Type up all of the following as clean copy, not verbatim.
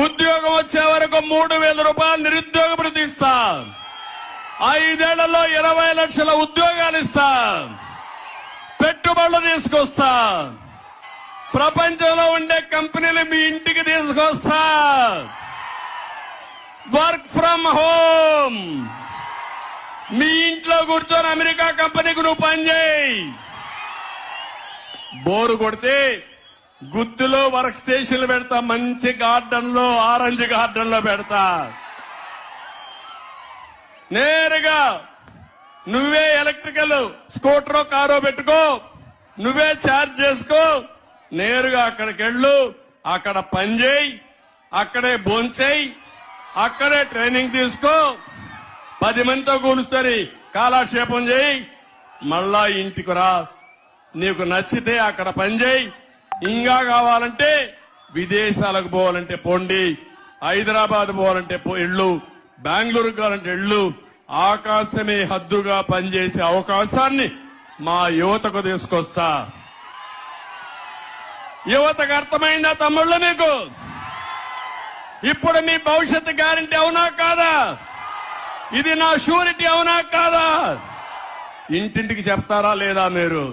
ఉద్యోగం వచ్చే వరకు 3,000 రూపాయలు నిరుద్యోగ భృతి ఇస్తా. 5 ఏళ్లలో 20 లక్షల ఉద్యోగాలు ఇస్తా. పెట్టుబడులు తీసుకొస్తా. ప్రపంచంలో ఉండే కంపెనీలు మీ ఇంటికి తీసుకొస్తా. Work from home. మీ ఇంట్లో కూర్చొని అమెరికా కంపెనీకి నువ్వు పనిచేయి. బోరు కొడితే గుత్తులో వర్క్ స్టేషన్లు పెడతా. మంచి గార్డెన్ లో, ఆరెంజ్ గార్డెన్ లో పెడతా. నేరుగా నువ్వే ఎలక్ట్రికల్ స్కూటరో కారో పెట్టుకో, నువ్వే ఛార్జ్ చేసుకో. నేరుగా అక్కడికి వెళ్ళు, అక్కడ పనిచేయి, అక్కడే భోంచేయి, అక్కడే ట్రైనింగ్ తీసుకో. 10 మందితో కూలుస్తుంది, కాలక్షేపం చేయి, మళ్ళా ఇంటికి రా. నీకు నచ్చితే అక్కడ పనిచేయి. ఇంకా కావాలంటే విదేశాలకు పోవాలంటే పోండి, హైదరాబాద్ పోవాలంటే ఇళ్ళు, బెంగళూరు కావాలంటే ఇళ్ళు. ఆకాశమే హద్దుగా పనిచేసే అవకాశాన్ని మా యువతకు తీసుకొస్తా. యువతకు అర్థమైందా తమ్ముళ్ళు మీకు? ఇప్పుడు మీ భవిష్యత్తు గ్యారంటీ అవునా కాదా? ఇది నా షూరిటీ అవునా కాదా? ఇంటింటికి చెప్తారా లేదా? మీరు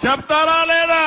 చెప్తారా లేదా?